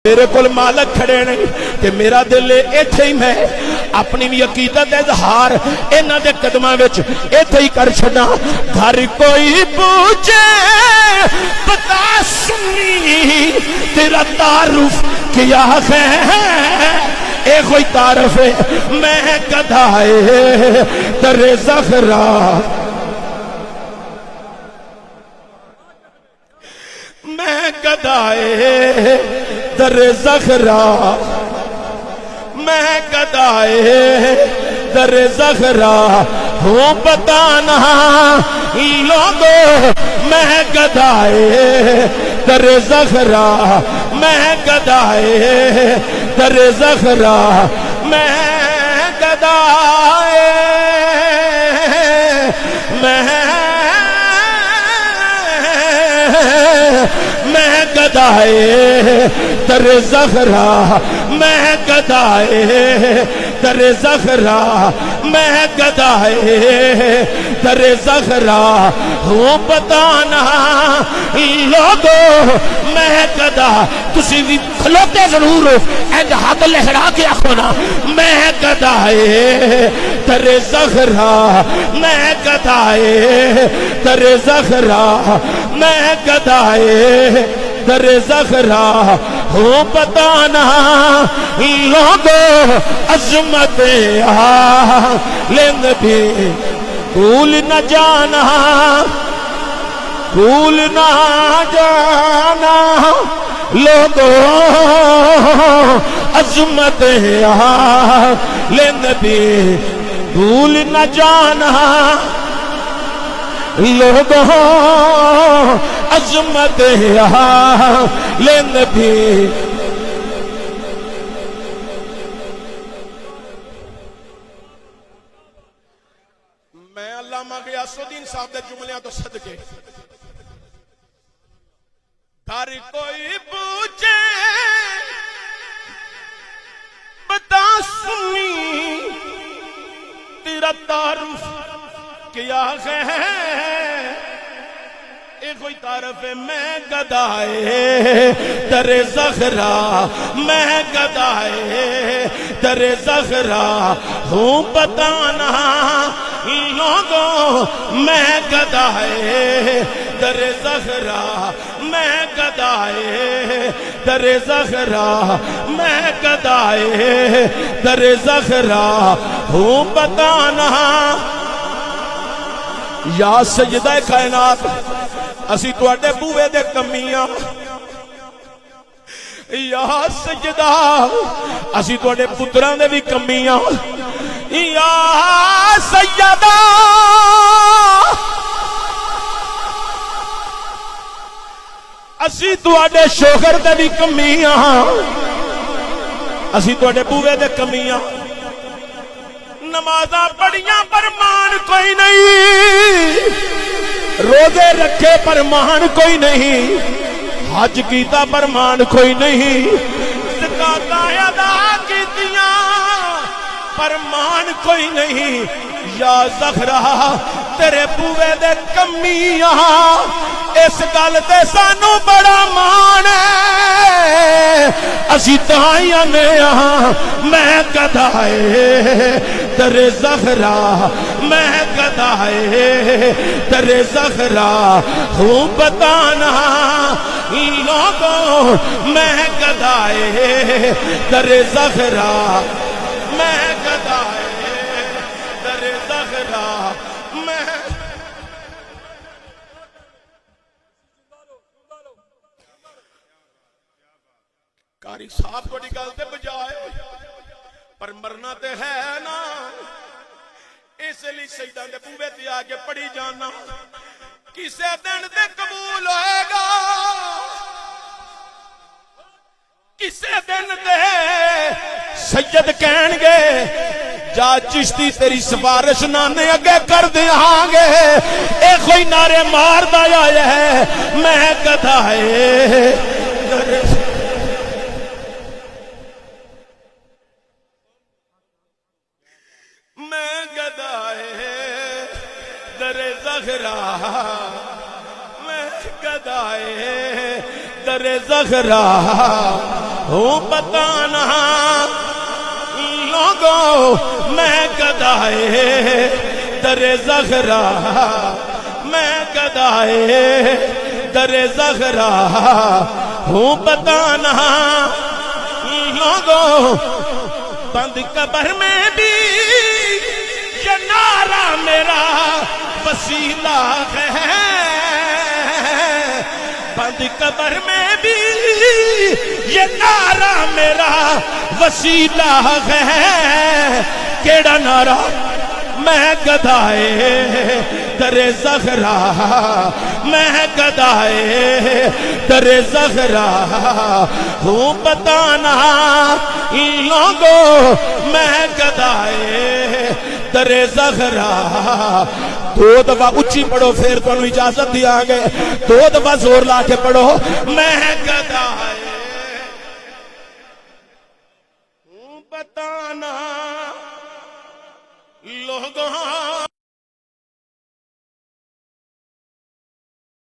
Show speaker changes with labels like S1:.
S1: میرے کول مالک کھڑے نے تے میرا دل ایتھے ہی میں اپنی بھی عقیدت اظہار انہاں دے قدماں وچ ایتھے ہی کر چھڈاں. گھر کوئی پوچھے بتا سنی تیرا تعارف کیا ہے, اے کوئی تعارف ہے میں گدھائے در زہرا, میں گدھائے در زہرا, میں گدھائے در زہرا ہوں بتانا لوگوں, میں گدھائے در زہرا, میں گدھائے در زہرا, میں گدھائے میں گدھائے در زہرا, میں گدھائے در زہرا, میں گدھائے در زہرا ہوں بتانا لوگوں, میں گدھا. تسی بھی کھلوتے ضرور ہو اینج ہاتھ لہرا کے آخو نا, میں گدھائے در زہرا, میں گدھائے در زہرا, میں گدھائے در زہرا ہوں بتانا لوگوں عظمت نبی بھول نہ جانا, بھول نہ جانا لوگوں عظمت نبی بھول نہ جانا لوگوں عظمت نبی. میں علامہ غیاث الدین صاحب دے جملیاں تو صدقے, گھر کوئی پوچھے بتا سنی تیرا تعارف کیا ہے, اے کوئی تعارف ہے میں گدھائے در زہرا, میں گدھائے در زہرا ہوں بتانا لوگوں, میں گدھائے در زہرا, میں گدھائے در زہرا, میں گدھائے در زہرا ہوں بتانا. یا سجدہ کائنات اسی تواڈے بوئے دے کمیاں, یا سجدہ اسی تواڈے پتراں دے بھی کمیاں, یا سیدہ اسی تواڈے شوہر دے بھی کمیاں, اسی تواڈے بوئے دے کمیاں. نمازاں پڑھیاں پر مان کوئی نہیں, روزے رکھے پر مان کوئی نہیں, حج کیتا پر مان کوئی نہیں, زکاتاں ادا کیتیاں پر مان کوئی نہیں. یا زہرا تیرے بوئے دے کمیاں, اس گل تے سانو بڑا مان ہے, اسی تائیں آنے میں گدھائے در زہرا, میں گدھائے در زہرا ہوں بتانا لوگوں, میں گدھائے در زہرا, میں گدھائے در زہرا, میں قاری صاحب کو نکالتے بجائے پر مرنا تے ہے نا, اس لیے سجدہ دے بوئے تے آگے پڑھی جانا, کسے دن تے قبول ہوئے گا, کسے دن تے سید کہن گے جا چشتی تیری سفارش نانے اگے کر دیاں گے, اے کوئی نعرے مار دایا ہے میں گدھائے در زہرا, میں گدھائے در زہرا ہوں بتانا لوگوں میں گدائے در زہرا، میں گدائے در زہرا ہوں بتانا لوگوں، بند قبر میں بھی یہ نعرہ میرا وسیلہ ہے، بند قبر میں بھی یہ نعرہ میرا وسیلہ ہے، کیڑا نعرہ؟ میں گدائے در زہرا، میں گدائے در زہرا ہوں بتانا لوگوں، میں گدائے در زہرا۔ دو دفعہ اچھی پڑھو پھر تو انہوں اجازت دیا گے، دو دفعہ زور لا کے پڑھو، میں گدائے ہوں بتانا لوگوں